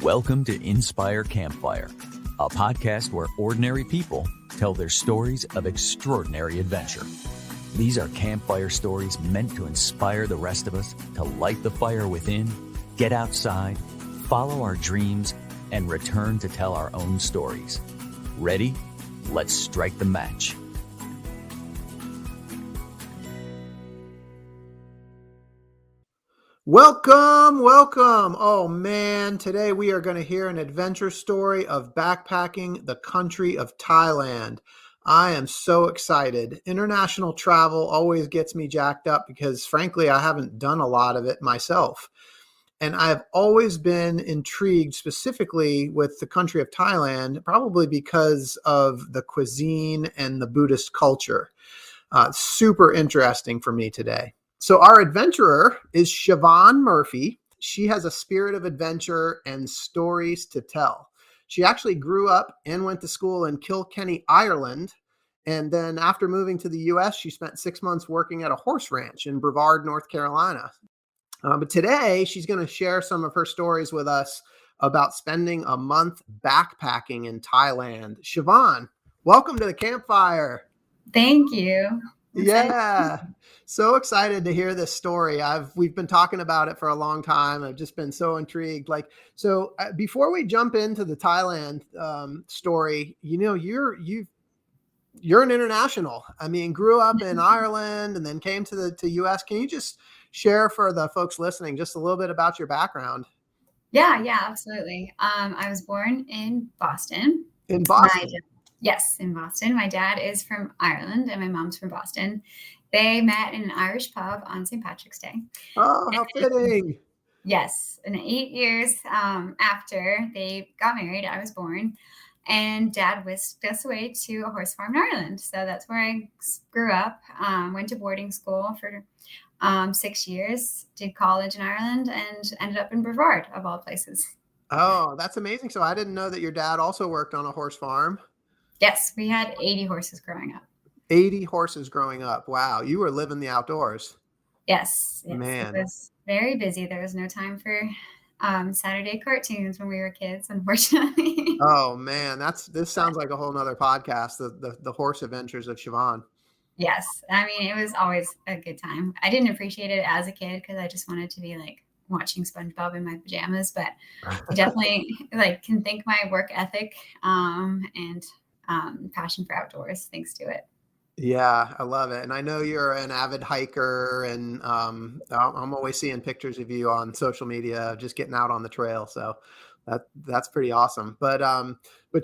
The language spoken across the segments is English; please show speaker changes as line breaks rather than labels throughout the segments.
Welcome to Inspire Campfire, a podcast where ordinary people tell their stories of extraordinary adventure. These are campfire stories meant to inspire the rest of us to light the fire within, get outside, follow our dreams, and return to tell our own stories. Ready? Let's strike the match.
Welcome. Oh man, today we are going to hear an adventure story of backpacking the country of Thailand. I am so excited. International travel always gets me jacked up because frankly, I haven't done a lot of it myself. And I've always been intrigued specifically with the country of Thailand, probably because of the cuisine and the Buddhist culture. Super interesting for me today. So our adventurer is Siobhan Murphy. She has a spirit of adventure and stories to tell. She actually grew up and went to school in Kilkenny, Ireland. And then after moving to the U.S., she spent 6 months working at a horse ranch in Brevard, North Carolina. But today, she's going to share some of her stories with us about spending a month backpacking in Thailand. Siobhan, welcome to the campfire.
Thank you.
Yeah, so excited to hear this story. We've been talking about it for a long time. I've just been so intrigued. Before we jump into the Thailand story, you're an international. I mean, grew up in Ireland and then came to the US. Can you just share for the folks listening just a little bit about your background?
Yeah, absolutely. I was born in Boston.
In Boston?
Yes, in Boston. My dad is from Ireland and my mom's from Boston. They met in an Irish pub on St. Patrick's Day.
Oh, how fitting.
Yes. And 8 years after they got married, I was born. And Dad whisked us away to a horse farm in Ireland. So that's where I grew up, went to boarding school for 6 years, did college in Ireland, and ended up in Brevard, of all places.
Oh, that's amazing. So I didn't know that your dad also worked on a horse farm.
Yes, we had 80 horses growing up.
80 horses growing up. Wow. You were living the outdoors.
Yes.
Man.
It was very busy. There was no time for Saturday cartoons when we were kids, unfortunately.
Oh man, this sounds like a whole nother podcast, the horse adventures of Siobhan.
Yes. I mean, it was always a good time. I didn't appreciate it as a kid because I just wanted to be like watching SpongeBob in my pajamas, but I definitely can thank my work ethic and passion for outdoors thanks to it.
Yeah, I love it. And I know you're an avid hiker, and I'm always seeing pictures of you on social media, just getting out on the trail. So that's pretty awesome. But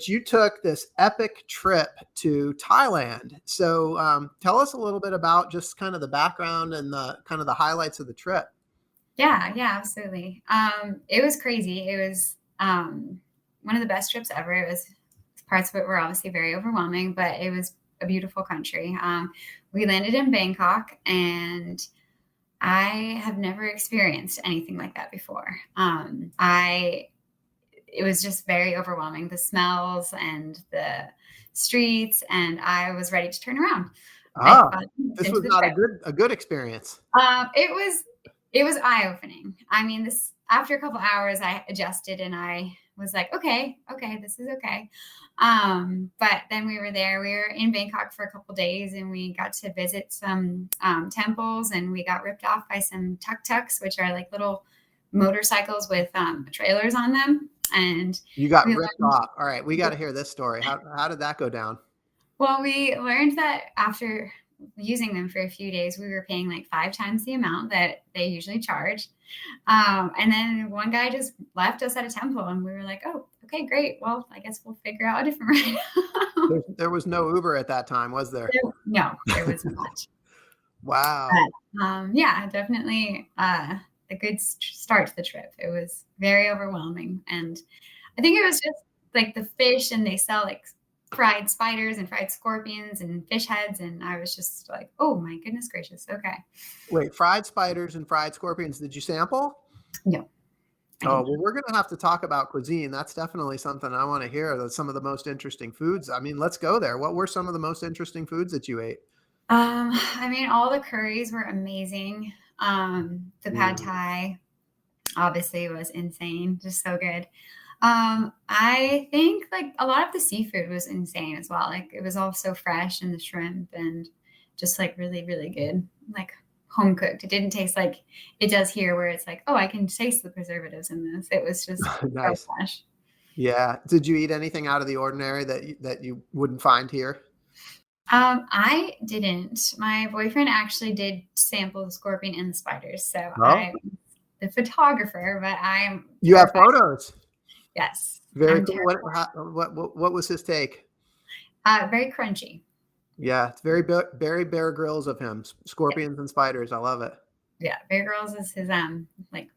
you took this epic trip to Thailand. So tell us a little bit about just kind of the background and the kind of the highlights of the trip.
Yeah, absolutely. It was crazy. It was one of the best trips ever. Parts of it were obviously very overwhelming, but it was a beautiful country. We landed in Bangkok, and I have never experienced anything like that before. It was just very overwhelming, the smells and the streets, and I was ready to turn around.
This was not a good experience.
It was eye-opening. I mean, after a couple hours, I adjusted and I was like, okay, this is okay. But then we were in Bangkok for a couple days, and we got to visit some temples, and we got ripped off by some tuk-tuks, which are like little motorcycles with trailers on them. And
you got ripped off. All right, we got to hear this story. How did that go down?
Well, we learned that after using them for a few days, we were paying like 5 times the amount that they usually charge. And then one guy just left us at a temple, and we were like, oh, okay, great. Well, I guess we'll figure out a different ride.
There was no Uber at that time, was there?
No, there was not.
Wow.
But, definitely a good start to the trip. It was very overwhelming. And I think it was just like the fish, and they sell like fried spiders and fried scorpions and fish heads. And I was just like, oh my goodness gracious. Okay.
Wait, fried spiders and fried scorpions. Did you sample?
No.
Oh, well, we're going to have to talk about cuisine. That's definitely something I want to hear. That's some of the most interesting foods. I mean, let's go there. What were some of the most interesting foods that you ate?
I mean, all the curries were amazing. The pad thai, obviously was insane. Just so good. I think like a lot of the seafood was insane as well. Like it was all so fresh, and the shrimp and just like really, really good, like home cooked. It didn't taste like it does here where it's like, oh, I can taste the preservatives in this. It was just so
Nice.
fresh.
Yeah. Did you eat anything out of the ordinary that you wouldn't find here?
I didn't. My boyfriend actually did sample the scorpion and the spiders. So
Oh,
I'm the photographer, but I am
you have
terrified.
photos.
Yes,
Very
I'm
cool.
terrified.
What was his take?
Very crunchy.
Yeah, it's very Bear Grylls of him. Scorpions and spiders. I love it.
Yeah, Bear Grylls is his like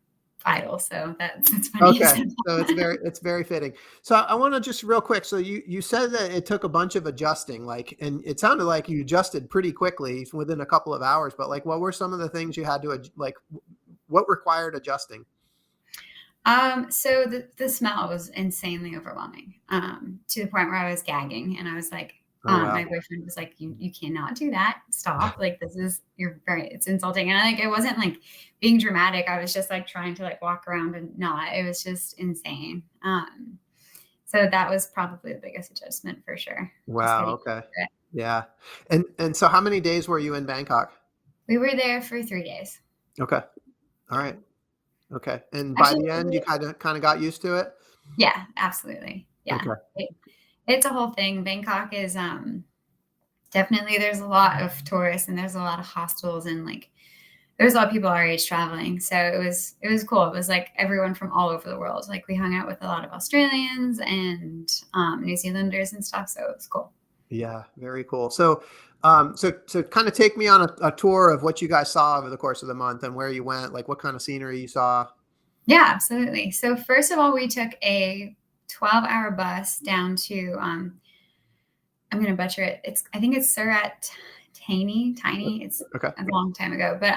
idol, so that's funny.
Okay, so it's very fitting. So I want to just real quick. So you said that it took a bunch of adjusting, like, and it sounded like you adjusted pretty quickly within a couple of hours. But like, what were some of the things you had to like? What required adjusting?
So the smell was insanely overwhelming, to the point where I was gagging, and I was like,
Oh wow.
my boyfriend was like, you cannot do that. Stop. Like, it's insulting. And like, it wasn't like being dramatic. I was just like trying to like walk around and not, it was just insane. So that was probably the biggest adjustment for sure.
Wow. Okay. Yeah. And so how many days were you in Bangkok?
We were there for 3 days.
Okay. All right. Okay. And by
Actually,
the end, you kind of got used to it?
Yeah, absolutely. Yeah.
Okay.
It's a whole thing. Bangkok is definitely, there's a lot of tourists and there's a lot of hostels, and like there's a lot of people our age traveling. So it was cool. It was like everyone from all over the world. Like we hung out with a lot of Australians and New Zealanders and stuff. So it was cool.
Yeah, very cool. So so kind of take me on a tour of what you guys saw over the course of the month and where you went, like what kind of scenery you saw.
Yeah, absolutely. So first of all, we took a 12-hour bus down to I'm going to butcher it. I think it's Surat Thani. It's
Okay.
a long time ago, but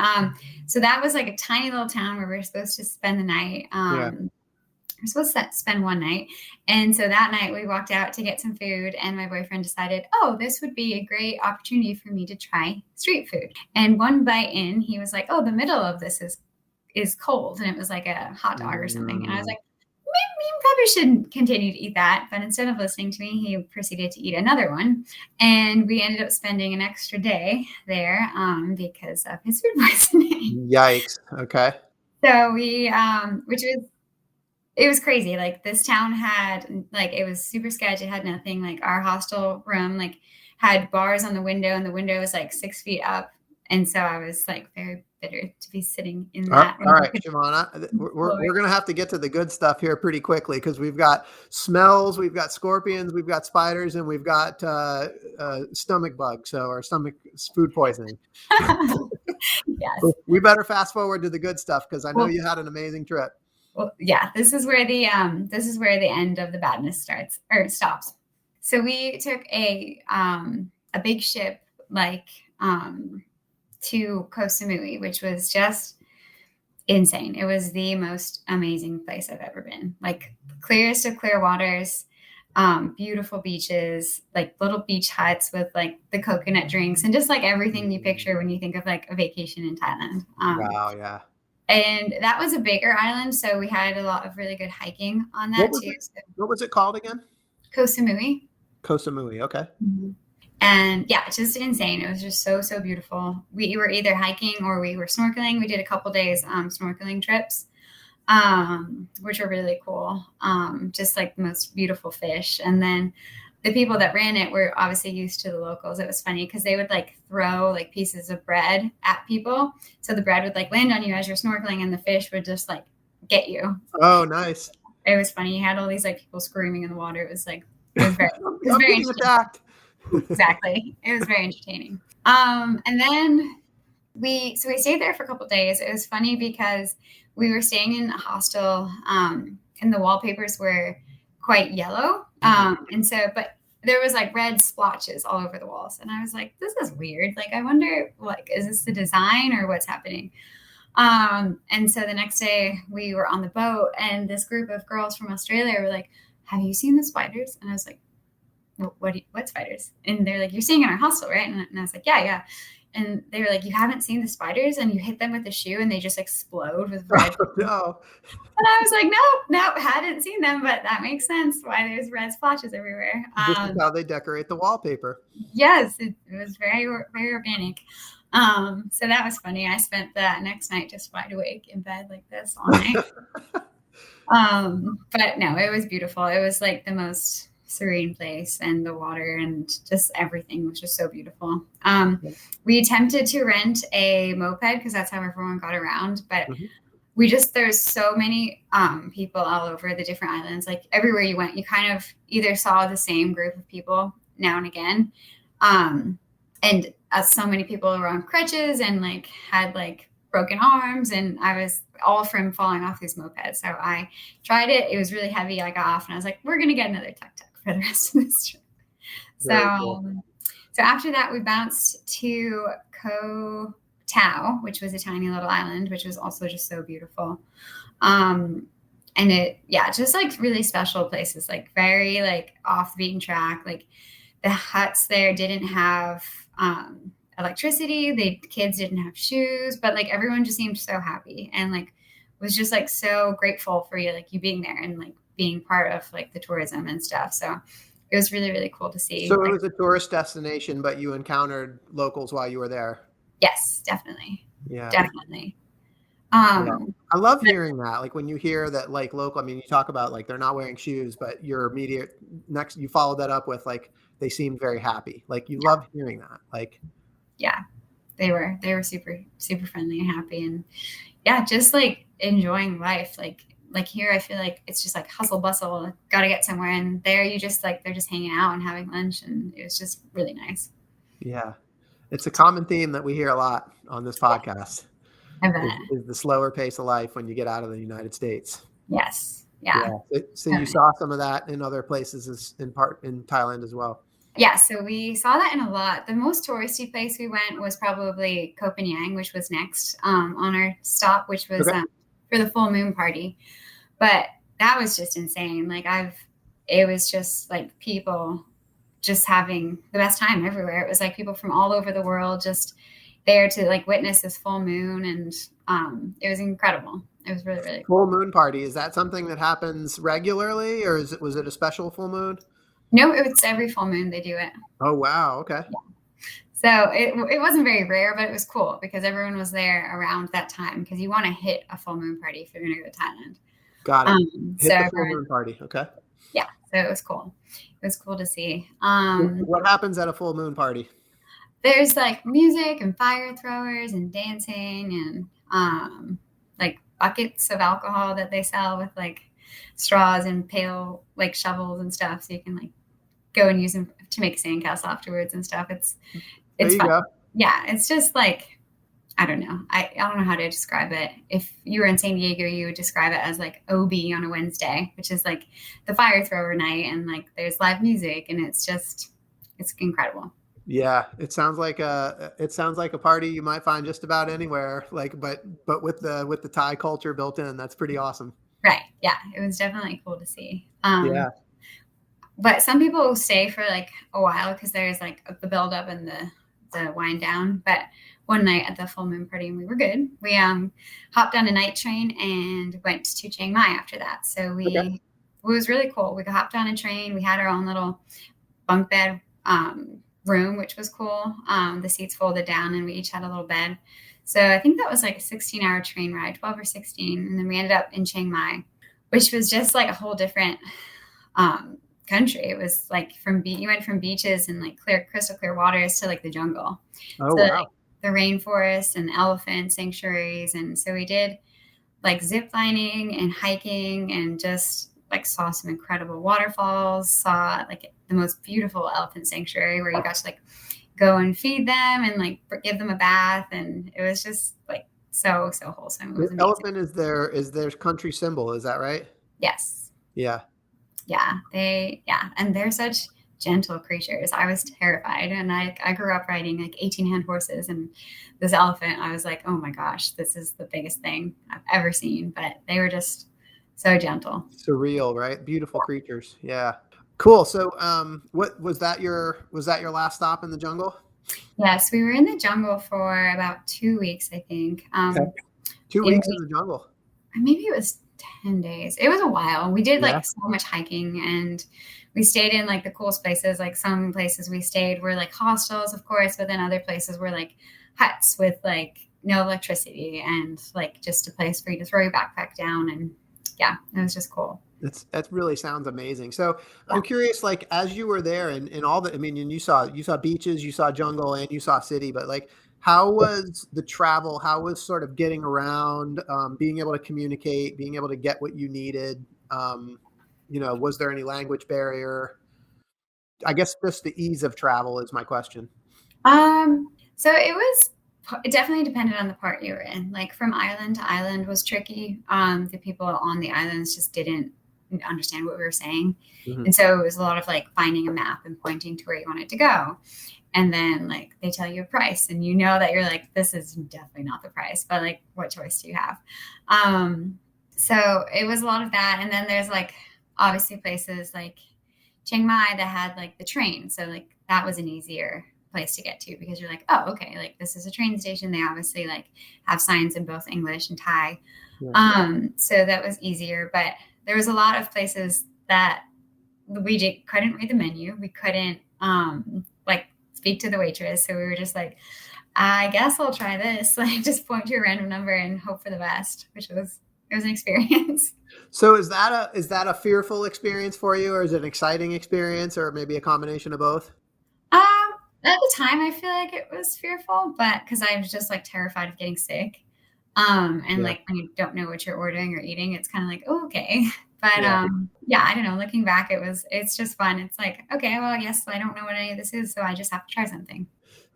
so that was like a tiny little town where we were supposed to spend the night. We're supposed to spend one night, and so that night we walked out to get some food, and my boyfriend decided, oh, this would be a great opportunity for me to try street food. And one bite in, he was like, oh, the middle of this is cold, and it was like a hot dog or something. And I was like, maybe you probably shouldn't continue to eat that. But instead of listening to me, he proceeded to eat another one. And we ended up spending an extra day there because of his food poisoning.
Yikes. Okay.
So we, it was crazy. Like this town had, like, it was super sketchy. It had nothing. Like our hostel room, like had bars on the window, and the window was like 6 feet up. And so I was like very bitter to be sitting in that.
All right, Siobhan, we're going to have to get to the good stuff here pretty quickly, because we've got smells, we've got scorpions, we've got spiders, and we've got stomach bugs, or stomach food poisoning.
Yes.
We better fast forward to the good stuff, because I know you had an amazing trip.
Well, yeah, this is where the end of the badness starts or stops. So we took a big ship to Koh Samui, which was just insane. It was the most amazing place I've ever been. Like clearest of clear waters, beautiful beaches, like little beach huts with like the coconut drinks and just like everything you picture when you think of like a vacation in Thailand.
Wow, yeah.
And that was a bigger island, so we had a lot of really good hiking on that too.
What was it called again?
Koh Samui.
Koh Samui, okay.
Mm-hmm. And yeah, just insane. It was just so beautiful. We were either hiking or we were snorkeling. We did a couple days snorkeling trips, which were really cool. Just like the most beautiful fish. And then the people that ran it were obviously used to the locals. It was funny because they would like throw like pieces of bread at people. So the bread would like land on you as you're snorkeling, and the fish would just like get you.
Oh, nice.
It was funny. You had all these like people screaming in the water. It was very
attacked.
Exactly. It was very entertaining. And then we stayed there for a couple of days. It was funny because we were staying in a hostel, and the wallpapers were quite yellow. And so, but there was like red splotches all over the walls. And I was like, this is weird. Like, I wonder, like, is this the design or what's happening? And so the next day we were on the boat, and this group of girls from Australia were like, have you seen the spiders? And I was like, what spiders? And they're like, you're staying in our hostel, right? And I was like, yeah. And they were like, you haven't seen the spiders, and you hit them with a shoe and they just explode with red.
Oh, no.
And I was like, no, hadn't seen them, but that makes sense why there's red splotches everywhere.
This is how they decorate the wallpaper.
Yes, it was very, very organic. So that was funny. I spent that next night just wide awake in bed like this all night. But no, it was beautiful. It was like the most serene place, and the water and just everything was just so beautiful. We attempted to rent a moped because that's how everyone got around, but there's so many people all over the different islands. Like everywhere you went, you kind of either saw the same group of people now and again. And so many people were on crutches and like had like broken arms, and I was all from falling off these mopeds. So I tried it. It was really heavy. I got off and I was like, we're going to get another tuk-tuk for the rest of this trip. So after that, we bounced to Koh Tao, which was a tiny little island, which was also just so beautiful. And just like really special places, like very like off the beaten track. Like the huts there didn't have electricity. The kids didn't have shoes, but like everyone just seemed so happy and like was just like so grateful for you, like you being there and like being part of like the tourism and stuff. So it was really, really cool to see.
So it was a tourist destination, but you encountered locals while you were there.
Yes, definitely.
Yeah,
definitely.
I love hearing that. Like when you hear that, like local, I mean, you talk about like they're not wearing shoes, but your immediate next, you follow that up with like, they seemed very happy. Like you love hearing that. Like,
yeah, they were super, super friendly and happy. And yeah, just like enjoying life. Like here, I feel like it's just like hustle bustle, got to get somewhere. And there you just like, they're just hanging out and having lunch. And it was just really nice.
Yeah. It's a common theme that we hear a lot on this podcast.
I bet.
Is the slower pace of life when you get out of the United States.
Yes. Yeah.
So you saw some of that in other places, in Thailand as well.
Yeah, so we saw that in a lot. The most touristy place we went was probably Koh Phangan, which was next on our stop, which was for the full moon party. But that was just insane. Like it was just like people just having the best time everywhere. It was like people from all over the world just there to like witness this full moon, and it was incredible. It was really, really cool.
Full moon party, is that something that happens regularly, or was it a special full moon?
No, it's every full moon they do it.
Oh wow, okay.
Yeah. So it wasn't very rare, but it was cool because everyone was there around that time, because you want to hit a full moon party if you're going to go to Thailand.
Got it. Hit the full moon party. Okay.
Yeah, so it was cool. It was cool to see.
What happens at a full moon party?
There's like music and fire throwers and dancing and like buckets of alcohol that they sell with like straws and pail like shovels and stuff, so you can like go and use them to make a sandcastle afterwards and stuff. It's fun. Go. Yeah, it's just like, I don't know. I don't know how to describe it. If you were in San Diego, you would describe it as like OB on a Wednesday, which is like the fire thrower night, and like there's live music, and it's incredible.
Yeah, it sounds like a party you might find just about anywhere. Like, but with the Thai culture built in, that's pretty awesome.
Right. Yeah, it was definitely cool to see.
Yeah.
But some people stay for like a while because there's like the build up and the wind down. But one night at the full moon party, we were good. We hopped on a night train and went to Chiang Mai after that. So it was really cool. We hopped on a train. We had our own little bunk bed room, which was cool. The seats folded down and we each had a little bed. So I think that was like a 16-hour train ride, 12 or 16. And then we ended up in Chiang Mai, which was just like a whole different country. It was like you went from beaches and like crystal clear waters to like the jungle.
Oh,
so,
wow.
Like, the rainforest and elephant sanctuaries. And so we did like zip lining and hiking and just like saw some incredible waterfalls, saw like the most beautiful elephant sanctuary where you got to like go and feed them and like give them a bath. And it was just like so wholesome. It was amazing.
Elephant is their country symbol. Is that right?
Yes.
Yeah.
Yeah. And they're such gentle creatures. I was terrified. And I grew up riding like 18-hand horses, and this elephant, I was like, oh my gosh, this is the biggest thing I've ever seen. But they were just so gentle.
Surreal, right? Beautiful creatures. Yeah. Cool. So what was that your last stop in the jungle?
Yes, we were in the jungle for about 2 weeks, I think.
Okay. 2 weeks in the jungle.
Maybe it was 10 days. It was a while. We did
Yeah.
like so much hiking, and we stayed in like the coolest places. Like some places we stayed were like hostels, of course, but then other places were like huts with like no electricity and like just a place for you to throw your backpack down. And yeah, it was just cool.
That really sounds amazing. So
Yeah.
I'm curious, like, as you were there and all the, I mean, and you saw beaches, you saw jungle, and you saw city, but like, how was the travel? How was sort of getting around, being able to communicate, being able to get what you needed? Was there any language barrier? I guess just the ease of travel is my question.
So it definitely depended on the part you were in. Like from island to island was tricky. The people on the islands just didn't understand what we were saying.
Mhm.
And so it was a lot of like finding a map and pointing to where you wanted to go. And then like they tell you a price and you know that you're like, this is definitely not the price, but like, what choice do you have? So it was a lot of that. And then there's like, obviously places like Chiang Mai that had like the train. So like that was an easier place to get to because you're like, oh, okay, like this is a train station. They obviously like have signs in both English and Thai.
Yeah.
So that was easier, but there was a lot of places that we couldn't read the menu. We couldn't like speak to the waitress. So we were just like, I guess I'll try this. Like just point to a random number and hope for the best, it was an experience.
So is that a fearful experience for you, or is it an exciting experience, or maybe a combination of both?
At the time, I feel like it was fearful, but because I was just like terrified of getting sick. And
Yeah.
like when you don't know what you're ordering or eating, it's kind of like, oh, okay. But
Yeah.
yeah, I don't know. Looking back, it's just fun. It's like, okay, well, yes, I don't know what any of this is, so I just have to try something.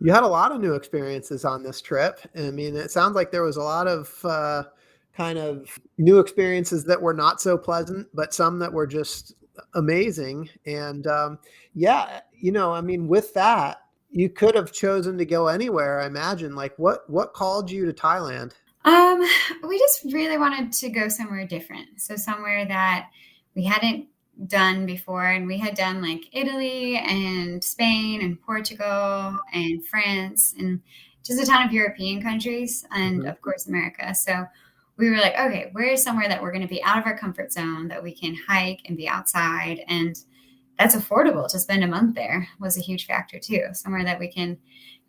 You had a lot of new experiences on this trip. I mean, it sounds like there was a lot of kind of new experiences that were not so pleasant, but some that were just amazing. And yeah, I mean, with that, you could have chosen to go anywhere, I imagine. Like, what called you to Thailand?
Um, we just really wanted to go somewhere different. So somewhere that we hadn't done before. And we had done like Italy and Spain and Portugal and France and just a ton of European countries and
Mhm.
of course America. So we were like, okay, where's somewhere that we're going to be out of our comfort zone, that we can hike and be outside, and that's affordable to spend a month there was a huge factor too. Somewhere that we can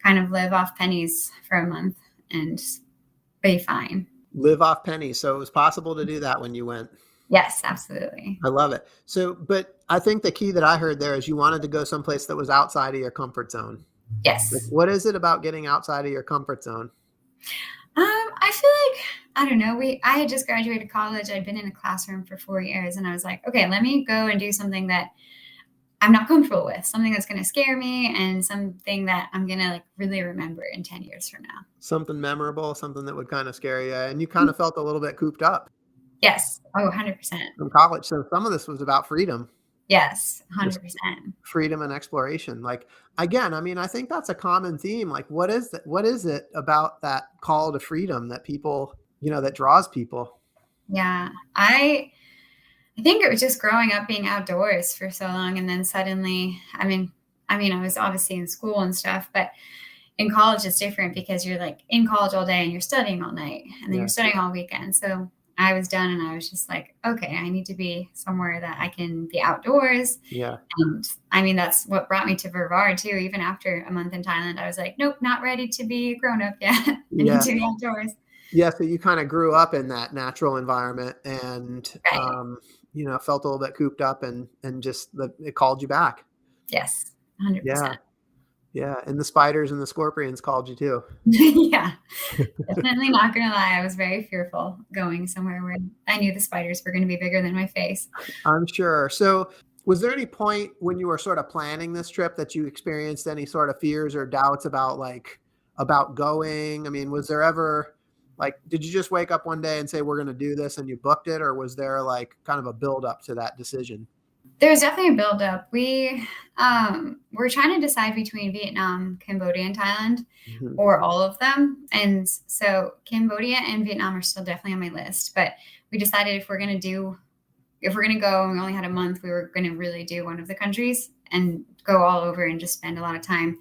kind of live off pennies for a month and be fine.
Live off pennies. So it was possible to do that when you went.
Yes, absolutely.
I love it. So, but I think the key that I heard there is you wanted to go someplace that was outside of your comfort zone. Like,
Yes.
what is it about getting outside of your comfort zone?
I feel like, I don't know. I had just graduated college. I'd been in a classroom for 4 years and I was like, okay, let me go and do something that I'm not comfortable with, something that's going to scare me and something that I'm going to like really remember in 10 years from now.
Something memorable, something that would kind of scare you. And you kind of felt a little bit cooped up
Yes. Oh, 100%.
from college. So some of this was about freedom,
Yes.
just
100%.
freedom and exploration. Like, again, I mean, I think that's a common theme. Like, what is it about that call to freedom that people, that draws people?
Yeah. I think it was just growing up being outdoors for so long. And then suddenly, I mean, I was obviously in school and stuff, but in college it's different because you're like in college all day and you're studying all night and then
Yeah.
you're studying all weekend. So I was done and I was just like, okay, I need to be somewhere that I can be outdoors.
Yeah.
And I mean, that's what brought me to Vervar too. Even after a month in Thailand, I was like, nope, not ready to be a grown up yet. I need to be outdoors.
Yeah. So you kind of grew up in that natural environment and,
Right.
felt a little bit cooped up and just it called you back.
Yes. 100%.
Yeah. Yeah. And the spiders and the scorpions called you too.
Yeah. Definitely not gonna lie. I was very fearful going somewhere where I knew the spiders were going to be bigger than my face.
I'm sure. So was there any point when you were sort of planning this trip that you experienced any sort of fears or doubts about going? I mean, was there ever did you just wake up one day and say, we're going to do this and you booked it? Or was there like kind of a build up to that decision?
There's definitely a buildup. We're trying to decide between Vietnam, Cambodia, and Thailand,
Mhm.
or all of them. And so Cambodia and Vietnam are still definitely on my list. But we decided if we're going to go and we only had a month, we were going to really do one of the countries and go all over and just spend a lot of time.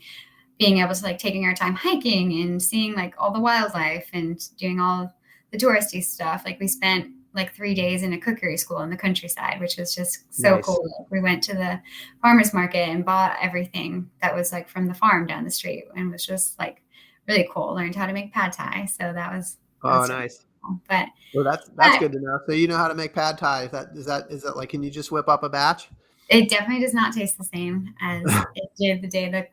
being able to like taking our time hiking and seeing like all the wildlife and doing all the touristy stuff. Like we spent like 3 days in a cookery school in the countryside, which was just so
Nice.
cool. We went to the farmer's market and bought everything that was like from the farm down the street, and was just like really cool. Learned how to make pad thai. So that was
Oh,
really
nice.
cool. But
Well, that's good to know. So you know how to make pad thai. Is that like, can you just whip up a batch?
it definitely does not taste the same as it did the day the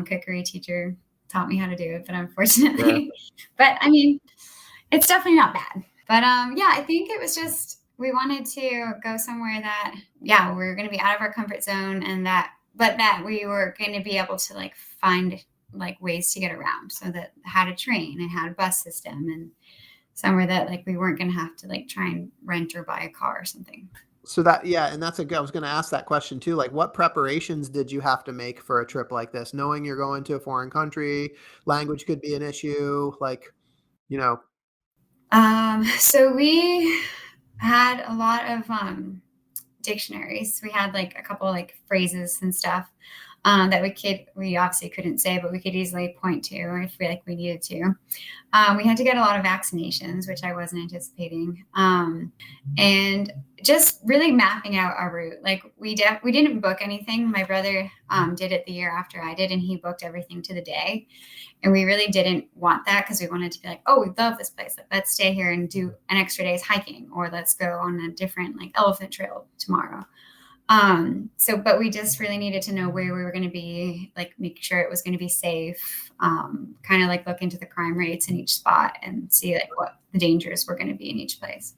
cookery teacher taught me how to do it. But unfortunately, but I mean, it's definitely not bad. But yeah, I think it was just we wanted to go somewhere that we were going to be out of our comfort zone, and that we were going to be able to like find like ways to get around, so that had a train and had a bus system, and somewhere that like we weren't going to have to like try and rent or buy a car or something.
So and that's I was going to ask that question too. Like, what preparations did you have to make for a trip like this? Knowing you're going to a foreign country, language could be an issue. Like, you know.
So we had a lot of dictionaries. We had like a couple like phrases and stuff that we obviously couldn't say, but we could easily point to if we needed to. We had to get a lot of vaccinations, which I wasn't anticipating, and just really mapping out our route. Like we didn't book anything. My brother did it the year after I did, and he booked everything to the day. And we really didn't want that, because we wanted to be like, oh, we love this place. Like, let's stay here and do an extra day's hiking, or let's go on a different like elephant trail tomorrow. But we just really needed to know where we were going to be, like make sure it was going to be safe, kind of like look into the crime rates in each spot and see like what the dangers were going to be in each place.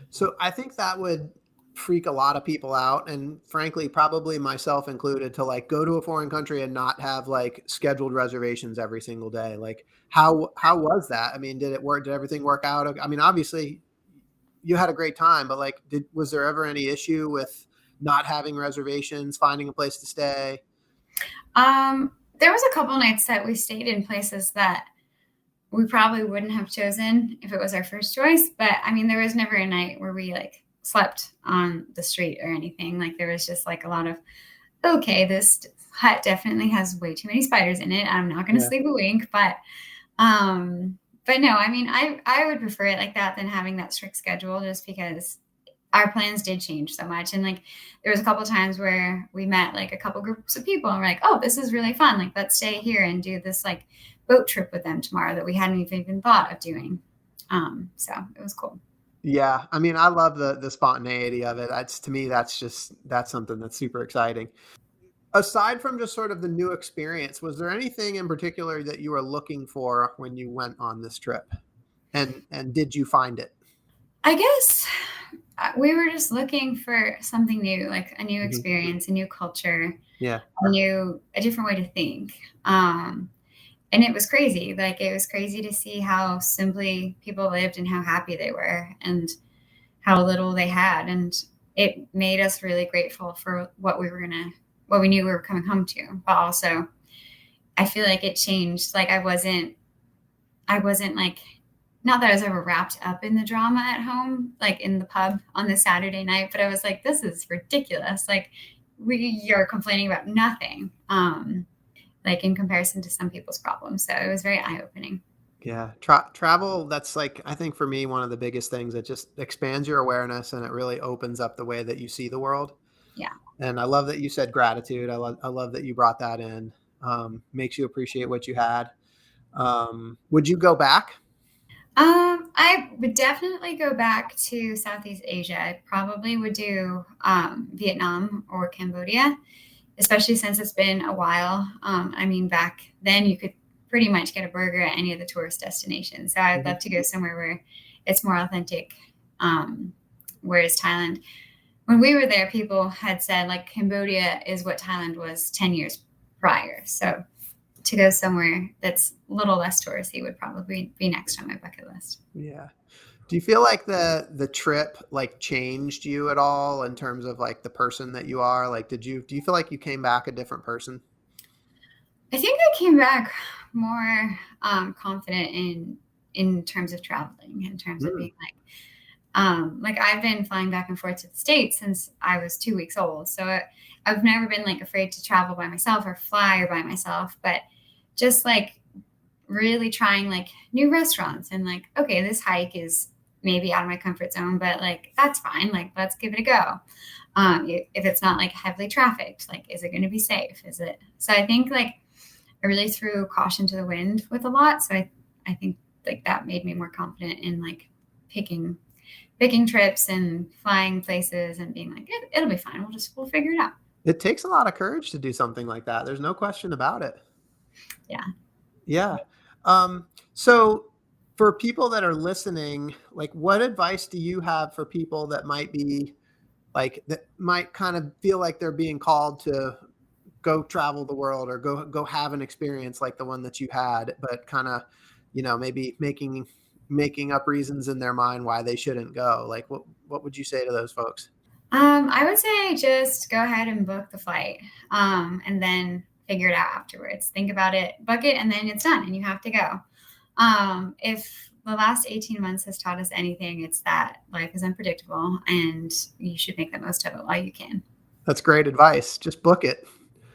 So I think that would freak a lot of people out, and frankly, probably myself included, to like go to a foreign country and not have like scheduled reservations every single day. Like how was that? I mean, did it work? Did everything work out? I mean, obviously you had a great time, but like, was there ever any issue with not having reservations, finding a place to stay?
There was a couple nights that we stayed in places that we probably wouldn't have chosen if it was our first choice. But I mean, there was never a night where we like slept on the street or anything. Like there was just like a lot of, okay, this hut definitely has way too many spiders in it. I'm not going to sleep a wink, but no, I mean, I would prefer it like that than having that strict schedule, just because our plans did change so much. And like, there was a couple of times where we met like a couple groups of people and we're like, oh, this is really fun. Like, let's stay here and do this like boat trip with them tomorrow that we hadn't even thought of doing. So it was cool.
Yeah. I mean, I love the spontaneity of it. To me, that's something that's super exciting. Aside from just sort of the new experience, was there anything in particular that you were looking for when you went on this trip? And did you find it?
I guess we were just looking for something new, like a new experience, a new culture, a different way to think. And it was crazy. Like, it was crazy to see how simply people lived and how happy they were and how little they had. And it made us really grateful for what we knew we were coming home to. But also, I feel like it changed. Like, I wasn't like, not that I was ever wrapped up in the drama at home, like in the pub on the Saturday night, but I was like, this is ridiculous. Like, you're complaining about nothing, like in comparison to some people's problems. So it was very eye-opening.
Yeah. Travel, that's like, I think for me, one of the biggest things that just expands your awareness, and it really opens up the way that you see the world.
Yeah.
And I love that you said gratitude. I love that you brought that in. Makes you appreciate what you had. Would you go back?
I would definitely go back to Southeast Asia. I probably would do Vietnam or Cambodia, especially since it's been a while. I mean, back then you could pretty much get a burger at any of the tourist destinations. So I'd love to go somewhere where it's more authentic. Whereas Thailand, when we were there, people had said like Cambodia is what Thailand was 10 years prior. So to go somewhere that's a little less touristy would probably be next on my bucket list.
Yeah. Do you feel like the trip like changed you at all in terms of like the person that you are? Like, do you feel like you came back a different person?
I think I came back more confident in terms of traveling, in terms of being like I've been flying back and forth to the States since I was 2 weeks old. So I've never been like afraid to travel by myself or fly by myself, but just like really trying like new restaurants and like, okay, this hike is maybe out of my comfort zone, but like, that's fine. Like, let's give it a go. If it's not like heavily trafficked, like, is it going to be safe? So I think like I really threw caution to the wind with a lot. So I think like that made me more confident in like picking trips and flying places and being like, it'll be fine. We'll figure it out.
It takes a lot of courage to do something like that. There's no question about it.
Yeah.
Yeah. So for people that are listening, like what advice do you have for people that might kind of feel like they're being called to go travel the world or go have an experience like the one that you had, but kind of, maybe making up reasons in their mind why they shouldn't go? Like what would you say to those folks?
I would say just go ahead and book the flight, and then figure it out afterwards. Think about it, book it, and then it's done and you have to go. If the last 18 months has taught us anything, it's that life is unpredictable and you should make the most of it while you can.
That's great advice. Just book it.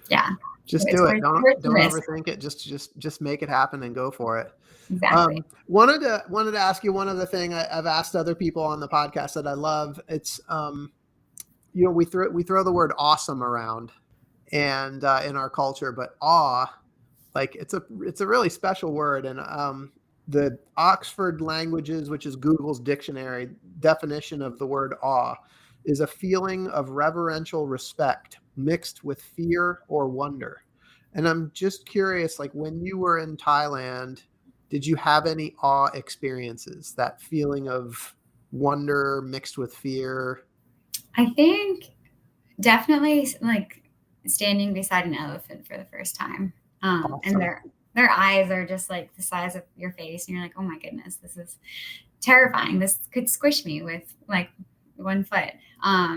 Yeah.
Just do it. Don't overthink it. Just make it happen and go for it.
Exactly.
Wanted to ask you one other thing. I've asked other people on the podcast that I love. It's, we throw the word awesome around and, in our culture, but awe, like it's a really special word. And, the Oxford Languages, which is Google's dictionary definition of the word awe, is a feeling of reverential respect mixed with fear or wonder. And I'm just curious, like when you were in Thailand, did you have any awe experiences, that feeling of wonder mixed with fear?
I think definitely like standing beside an elephant for the first time.
Awesome.
And their eyes are just like the size of your face. And you're like, oh my goodness, this is terrifying. This could squish me with like 1 foot.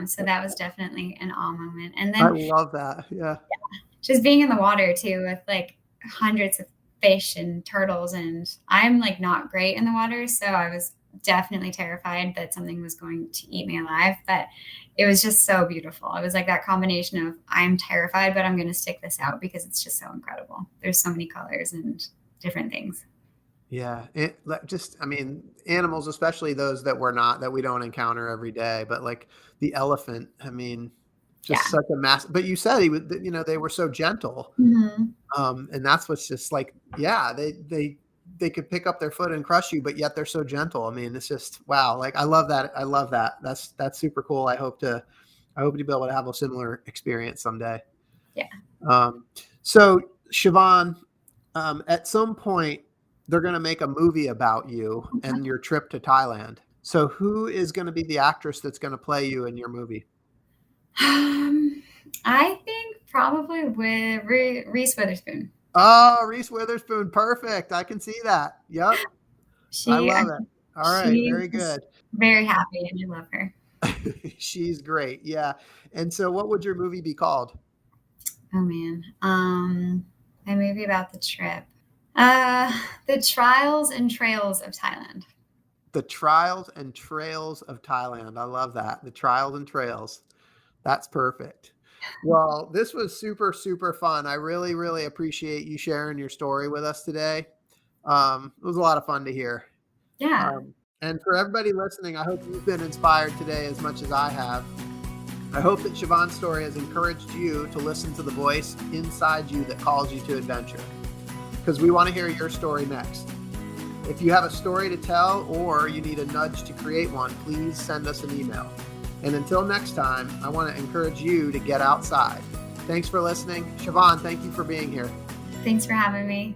So that was definitely an awe moment. And then
I love that. Yeah.
Just being in the water too, with like hundreds of fish and turtles. And I'm like not great in the water. So I was definitely terrified that something was going to eat me alive, but it was just so beautiful. It was like that combination of I'm terrified, but I'm going to stick this out because it's just so incredible. There's so many colors and different things.
Yeah. Animals, especially those that we don't encounter every day, but like the elephant, such a mass, but you said they were so gentle.
Mm-hmm.
And that's what's just like, yeah, they could pick up their foot and crush you, but yet they're so gentle. It's just, wow. Like, I love that. That's super cool. I hope to be able to have a similar experience someday.
Yeah.
So Siobhan, at some point they're going to make a movie about you and your trip to Thailand. So who is going to be the actress that's going to play you in your movie?
I think probably with Reese Witherspoon.
Oh, Reese Witherspoon. Perfect. I can see that. Yep. I love it. All right. Very good.
Very happy, and I love her.
She's great. Yeah. And so what would your movie be called?
Oh man. A movie about the trip. The Trials and Trails of Thailand.
The Trials and Trails of Thailand. I love that. The Trials and Trails. That's perfect. Well, this was super, super fun. I really, really appreciate you sharing your story with us today. It was a lot of fun to hear.
Yeah.
And for everybody listening, I hope you've been inspired today as much as I have. I hope that Siobhan's story has encouraged you to listen to the voice inside you that calls you to adventure, because we want to hear your story next. If you have a story to tell or you need a nudge to create one, please send us an email. And until next time, I want to encourage you to get outside. Thanks for listening. Siobhan, thank you for being here.
Thanks for having me.